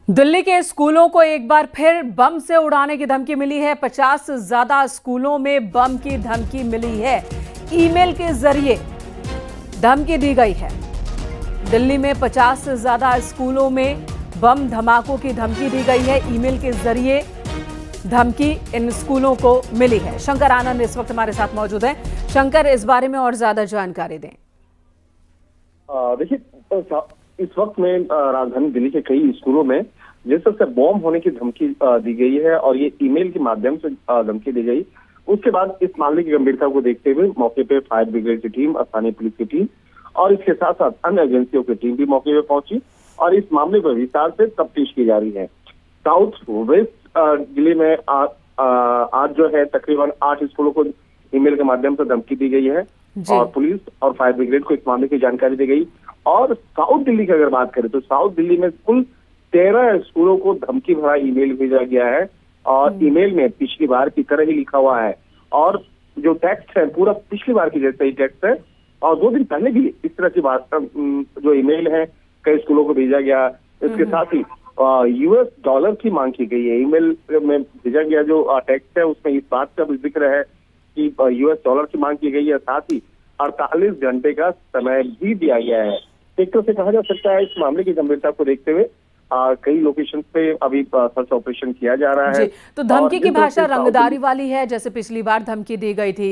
दिल्ली के स्कूलों को एक बार फिर बम से उड़ाने की धमकी मिली है। 50 से ज्यादा स्कूलों में बम की धमकी मिली है। ईमेल के जरिए धमकी दी गई है। दिल्ली में 50 से ज्यादा स्कूलों में बम धमाकों की धमकी दी गई है। ईमेल के जरिए धमकी इन स्कूलों को मिली है। शंकर आनंद इस वक्त हमारे साथ मौजूद हैं। शंकर, इस बारे में और ज्यादा जानकारी दें। देखिए, इस वक्त में राजधानी दिल्ली के कई स्कूलों में जिस तरह से बॉम्ब होने की धमकी दी गई है और ये ईमेल के माध्यम से धमकी दी गई, उसके बाद इस मामले की गंभीरता को देखते हुए मौके पे फायर ब्रिगेड की टीम, स्थानीय पुलिस की टीम और इसके साथ साथ अन्य एजेंसियों की टीम भी मौके पे पहुंची और इस मामले पर विस्तार से तफ्तीश की जा रही है। साउथ वेस्ट जिले में आज जो है तकरीबन 8 स्कूलों को ईमेल के माध्यम से धमकी दी गई है और पुलिस और फायर ब्रिगेड को इस मामले की जानकारी दी गई। और साउथ दिल्ली की अगर बात करें तो साउथ दिल्ली में कुल 13 स्कूलों को धमकी भरा ईमेल भेजा गया है और ईमेल में पिछली बार की तरह ही लिखा हुआ है और जो टेक्स्ट है पूरा पिछली बार की जैसा ही टेक्स्ट है। और 2 दिन पहले भी इस तरह की बात जो ईमेल है कई स्कूलों को भेजा गया। इसके साथ ही US डॉलर की मांग की गई है। ईमेल में भेजा गया जो टेक्स्ट है उसमें इस बात का भी जिक्र है कि US डॉलर की मांग की गई है। साथ ही 48 घंटे का समय भी दिया गया है। एक तरह से कहा जा सकता है इस मामले की गंभीरता को देखते हुए कई लोकेशन पे अभी सर्च ऑपरेशन किया जा रहा है। तो धमकी की भाषा रंगदारी वाली है जैसे पिछली बार धमकी दी गई थी।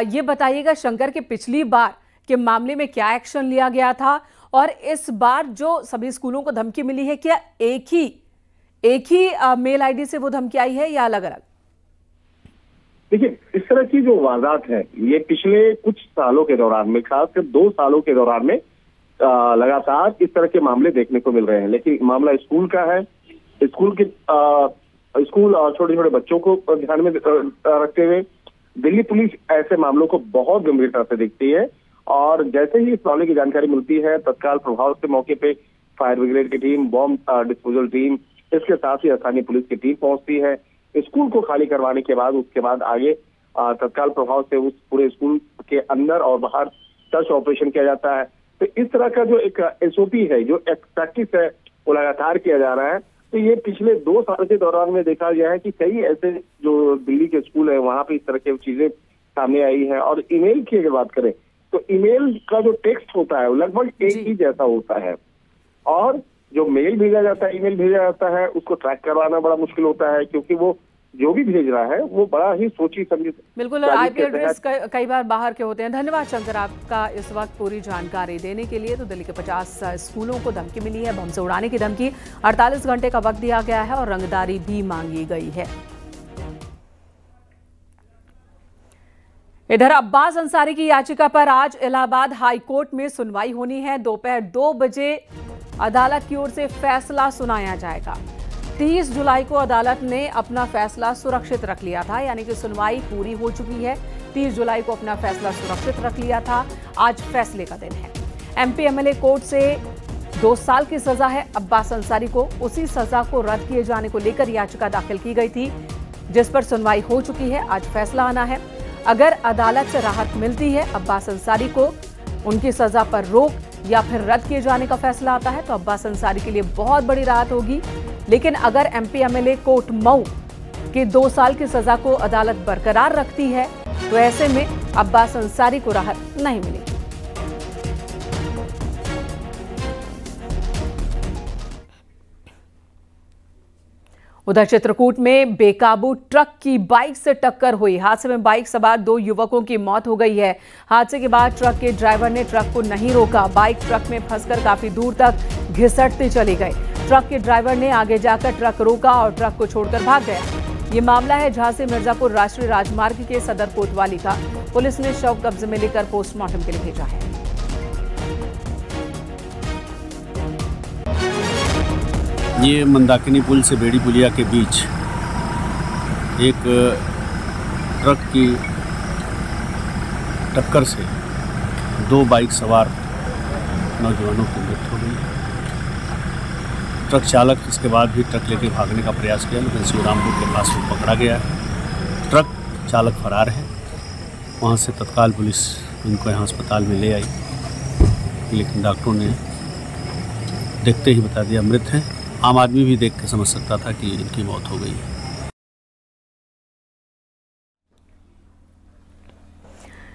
ये बताइएगा शंकर के पिछली बार के मामले में क्या एक्शन लिया गया था और इस बार जो सभी स्कूलों को धमकी मिली है क्या एक ही मेल आईडी से वो धमकी आई है या अलग अलग? देखिए, इस तरह की जो वारदात है ये पिछले कुछ सालों के दौरान में, खासकर 2 सालों के दौरान में लगातार इस तरह के मामले देखने को मिल रहे हैं। लेकिन मामला स्कूल का है। स्कूल और छोटे छोटे बच्चों को ध्यान में रखते हुए दिल्ली पुलिस ऐसे मामलों को बहुत गंभीरता से देखती है और जैसे ही इस मामले की जानकारी मिलती है तत्काल प्रभाव से मौके पे फायर ब्रिगेड की टीम, बॉम्ब डिस्पोजल टीम, इसके साथ ही स्थानीय पुलिस की टीम पहुंचती है। स्कूल को खाली करवाने के बाद उसके बाद आगे तत्काल प्रभाव से उस पूरे स्कूल के अंदर और बाहर सर्च ऑपरेशन किया जाता है। तो इस तरह का जो एक SOP है, जो एक प्रैक्टिस है, वो लगातार किया जा रहा है। तो ये पिछले 2 साल के दौरान में देखा गया है कि कई ऐसे जो दिल्ली के स्कूल है वहां पे इस तरह की चीजें सामने आई है। और ईमेल की अगर बात करें तो ईमेल का जो टेक्स्ट होता है वो लगभग एक ही जैसा होता है और जो मेल भेजा जाता है, ईमेल भेजा जाता है, उसको ट्रैक करवाना बड़ा मुश्किल होता है क्योंकि वो जो भी भेज रहा है वो बड़ा ही सोची समझी। बिल्कुल, और IP एड्रेस कई बार बाहर के होते हैं। धन्यवाद शंकर आपका इस वक्त पूरी जानकारी देने के लिए। तो दिल्ली के 50 स्कूलों को धमकी मिली है, बम से उड़ाने की धमकी। 48 घंटे का वक्त दिया गया है और रंगदारी भी मांगी गई है। इधर अब्बास अंसारी की याचिका पर आज इलाहाबाद हाई कोर्ट में सुनवाई होनी है। दोपहर 2 बजे अदालत की ओर से फैसला सुनाया जाएगा। 30 जुलाई को अदालत ने अपना फैसला सुरक्षित रख लिया था, यानी कि सुनवाई पूरी हो चुकी है। 30 जुलाई को अपना फैसला सुरक्षित रख लिया था। आज फैसले का दिन है। MP MLA कोर्ट से 2 साल की सजा है अब्बास अंसारी को। उसी सजा को रद्द किए जाने को लेकर याचिका दाखिल की गई थी जिस पर सुनवाई हो चुकी है। आज फैसला आना है। अगर अदालत से राहत मिलती है अब्बास अंसारी को, उनकी सजा पर रोक या फिर रद्द किए जाने का फैसला आता है तो अब्बास अंसारी के लिए बहुत बड़ी राहत होगी। लेकिन अगर MP MLA कोर्ट मऊ के 2 साल की सजा को अदालत बरकरार रखती है तो ऐसे में अब्बास अंसारी को राहत नहीं मिलेगी। उधर चित्रकूट में बेकाबू ट्रक की बाइक से टक्कर हुई। हादसे में बाइक सवार 2 युवकों की मौत हो गई है। हादसे के बाद ट्रक के ड्राइवर ने ट्रक को नहीं रोका। बाइक ट्रक में फंसकर काफी दूर तक घिसटती चली गई। ट्रक के ड्राइवर ने आगे जाकर ट्रक रोका और ट्रक को छोड़कर भाग गया। ये मामला है झांसी मिर्जापुर राष्ट्रीय राजमार्ग के सदर कोतवाली का। पुलिस ने शव कब्जे में लेकर पोस्टमार्टम के लिए भेजा है। ये मंदाकिनी पुल से बेड़ी पुलिया के बीच एक ट्रक की टक्कर से 2 बाइक सवार नौजवानों की मृत्यु हो गई। ट्रक चालक इसके बाद भी ट्रक लेकर भागने का प्रयास किया लेकिन शिवरामपुर के पास वो पकड़ा गया। ट्रक चालक फरार है। वहाँ से तत्काल पुलिस इनको यहाँ अस्पताल में ले आई लेकिन डॉक्टरों ने देखते ही बता दिया मृत है। आम आदमी भी देख के समझ सकता था कि इनकी मौत हो गई है।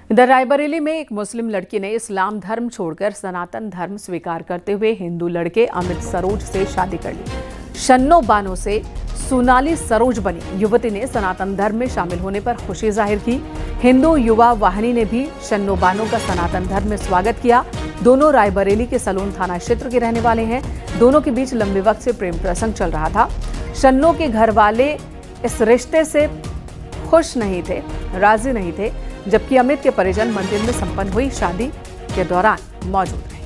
इधर रायबरेली में एक मुस्लिम लड़की ने इस्लाम धर्म छोड़कर सनातन धर्म स्वीकार करते हुए हिंदू लड़के अमित सरोज से शादी कर ली। शन्नो बानो से सोनाली सरोज बनी युवती ने सनातन धर्म में शामिल होने पर खुशी जाहिर की। हिंदू युवा वाहिनी ने भी शन्नो बानो का सनातन धर्म में स्वागत किया। दोनों रायबरेली के सलून थाना क्षेत्र के रहने वाले हैं। दोनों के बीच लंबे वक्त से प्रेम प्रसंग चल रहा था। शन्नो के घर वाले इस रिश्ते से खुश नहीं थे, राजी नहीं थे, जबकि अमित के परिजन मंदिर में संपन्न हुई शादी के दौरान मौजूद रहे।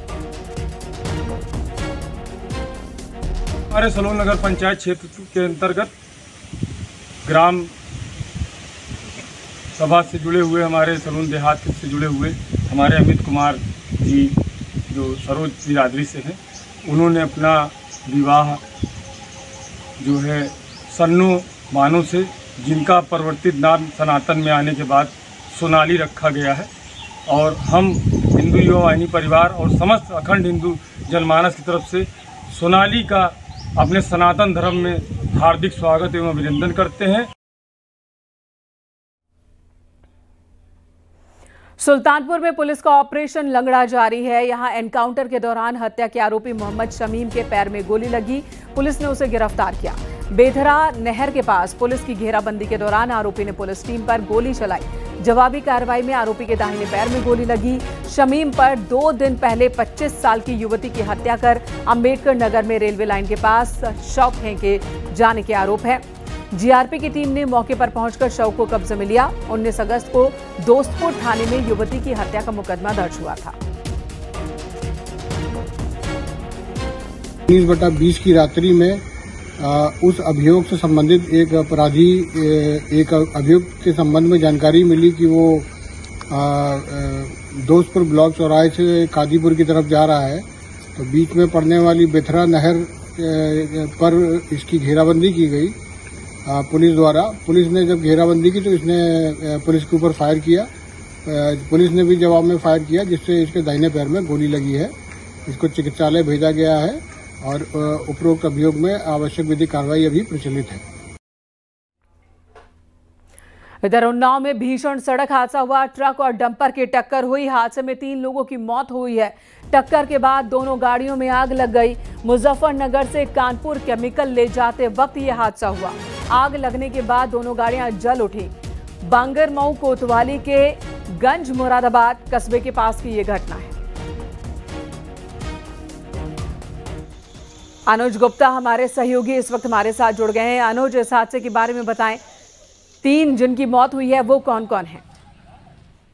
हमारे सलोन नगर पंचायत क्षेत्र के अंतर्गत ग्राम सभा से जुड़े हुए, हमारे सलोन देहात से जुड़े हुए हमारे अमित कुमार जी जो सरोज बिरादरी से हैं, उन्होंने अपना विवाह जो है सन्नो बानो से, जिनका परिवर्तित नाम सनातन में आने के बाद सोनाली रखा गया है, और हम हिंदू युवा वाहिनी परिवार और समस्त अखंड हिंदू जनमानस की तरफ से सोनाली का अपने सनातन धर्म में हार्दिक स्वागत एवं अभिनंदन करते हैं। सुल्तानपुर में पुलिस का ऑपरेशन लंगड़ा जारी है। यहां एनकाउंटर के दौरान हत्या के आरोपी मोहम्मद शमीम के पैर में गोली लगी। पुलिस ने उसे गिरफ्तार किया। बेधरा नहर के पास पुलिस की घेराबंदी के दौरान आरोपी ने पुलिस टीम पर गोली चलाई। जवाबी कार्रवाई में आरोपी के दाहिने पैर में गोली लगी। शमीम पर 2 दिन पहले 25 साल की युवती की हत्या कर अंबेडकर नगर में रेलवे लाइन के पास शव फेंके जाने के आरोप है। जीआरपी की टीम ने मौके पर पहुंचकर शव को कब्जे में लिया। 19 अगस्त को दोस्तपुर थाने में युवती की हत्या का मुकदमा दर्ज हुआ था। 19/20 की रात्रि में उस अभियोग से संबंधित एक अभियुक्त के संबंध में जानकारी मिली कि वो दोस्तपुर ब्लॉक चौराहे से कादीपुर की तरफ जा रहा है, तो बीच में पड़ने वाली बेथरा नहर पर इसकी घेराबंदी की गई पुलिस द्वारा। पुलिस ने जब घेराबंदी की तो इसने पुलिस के ऊपर फायर किया। पुलिस ने भी जवाब में फायर किया, जिससे इसके दाहिने पैर में गोली लगी है। इसको चिकित्सालय भेजा गया है और उपरोक्त अभियोग में आवश्यक विधिक कार्रवाई अभी प्रचलित है। इधर उन्नाव में भीषण सड़क हादसा हुआ। ट्रक और डंपर की टक्कर हुई। हादसे में 3 लोगों की मौत हुई है। टक्कर के बाद दोनों गाड़ियों में आग लग गई। मुजफ्फरनगर से कानपुर केमिकल ले जाते वक्त यह हादसा हुआ। आग लगने के बाद दोनों गाड़ियां जल उठी। बांगरमऊ कोतवाली के गंज मुरादाबाद कस्बे के पास की यह घटना है। अनुज गुप्ता हमारे सहयोगी इस वक्त हमारे साथ जुड़ गए हैं। अनुज, इस हादसे के बारे में बताएं। 3 जिनकी मौत हुई है वो कौन कौन है?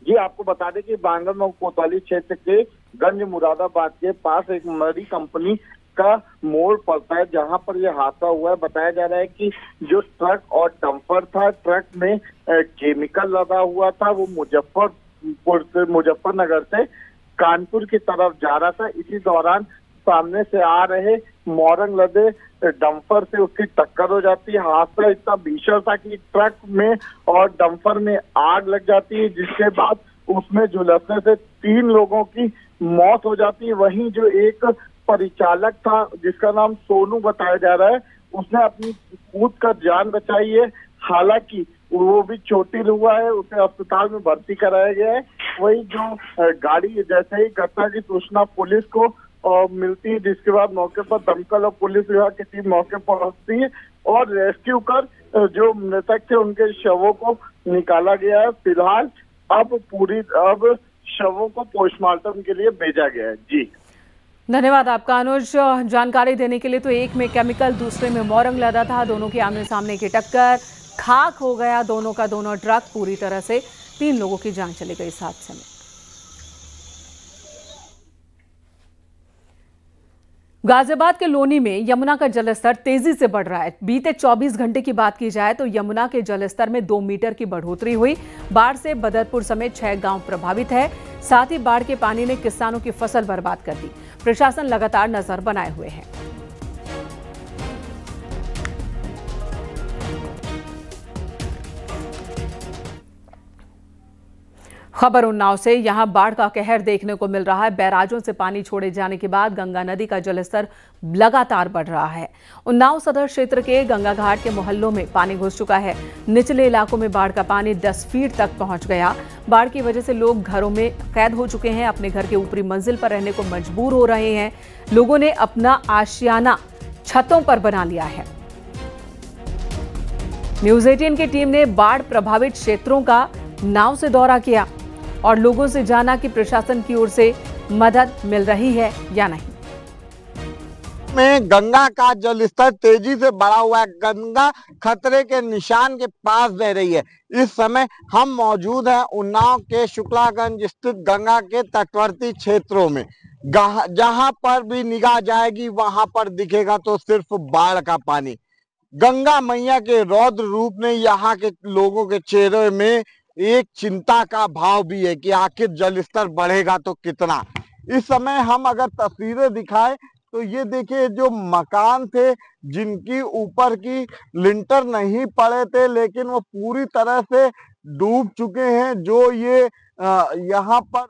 जी, आपको बता दें कि बांगरमऊ कोतवाली क्षेत्र के गंज मुरादाबाद के पास एक मरी कंपनी का मोड़ पड़ता है, जहां पर यह हादसा हुआ है। बताया जा रहा है कि जो ट्रक और डंपर था, ट्रक में केमिकल लगा हुआ था, वो मुजफ्फरनगर से कानपुर की तरफ जा रहा था। इसी दौरान सामने से आ रहे मोरंग लदे डंपर से उसकी टक्कर हो जाती है। हादसा इतना भीषण था कि ट्रक में और डंपर में आग लग जाती है, जिसके बाद उसमें झुलसने से 3 लोगों की मौत हो जाती है। वहीं जो एक परिचालक था, जिसका नाम सोनू बताया जा रहा है, उसने अपनी कूद कर जान बचाई है। हालांकि वो भी चोटिल हुआ है, उसे अस्पताल में भर्ती कराया गया है। वही जो गाड़ी, जैसे ही घटना की सूचना पुलिस को मिलती है, जिसके बाद मौके पर दमकल और पुलिस विभाग की टीम मौके पर पहुंचती है और रेस्क्यू कर जो मृतक थे उनके शवों को निकाला गया है। फिलहाल अब शवों को पोस्टमार्टम के लिए भेजा गया है। जी, धन्यवाद आपका अनुज, जानकारी देने के लिए। तो एक में केमिकल, दूसरे में मोरंग लदा था। दोनों की आमने सामने की टक्कर, खाक हो गया दोनों का दोनों ट्रक पूरी तरह से। 3 लोगों की जान चली गई इस हादसे में। गाजियाबाद के लोनी में यमुना का जलस्तर तेजी से बढ़ रहा है। बीते 24 घंटे की बात की जाए तो यमुना के जलस्तर में 2 मीटर की बढ़ोतरी हुई। बाढ़ से बदरपुर समेत 6 गांव प्रभावित है। साथ ही बाढ़ के पानी ने किसानों की फसल बर्बाद कर दी। प्रशासन लगातार नजर बनाए हुए है। खबर उन्नाव से। यहां बाढ़ का कहर देखने को मिल रहा है। बैराजों से पानी छोड़े जाने के बाद गंगा नदी का जलस्तर लगातार बढ़ रहा है। उन्नाव सदर क्षेत्र के गंगा घाट के मोहल्लों में पानी घुस चुका है। निचले इलाकों में बाढ़ का पानी 10 फीट तक पहुंच गया। बाढ़ की वजह से लोग घरों में कैद हो चुके हैं, अपने घर के ऊपरी मंजिल पर रहने को मजबूर हो रहे हैं। लोगों ने अपना आशियाना छतों पर बना लिया है। न्यूज़ 18 की टीम ने बाढ़ प्रभावित क्षेत्रों का नाव से दौरा किया और लोगों से जाना कि प्रशासन की ओर से मदद मिल रही है या नहीं। में गंगा का जलस्तर तेजी से बढ़ा हुआ है। गंगा खतरे के निशान के पास बह रही है। इस समय हम मौजूद हैं उन्नाव के शुक्लागंज स्थित गंगा के तटवर्ती क्षेत्रों में। जहां पर भी निगाह जाएगी वहां पर दिखेगा तो सिर्फ बाढ़ का पानी। गंगा मैया के रौद्र रूप ने यहाँ के लोगों के चेहरे में एक चिंता का भाव भी है कि आखिर जलस्तर बढ़ेगा तो कितना। इस समय हम अगर तस्वीरें दिखाएं तो ये देखिए, जो मकान थे जिनकी ऊपर की लिंटर नहीं पड़े थे लेकिन वो पूरी तरह से डूब चुके हैं। जो ये यहाँ पर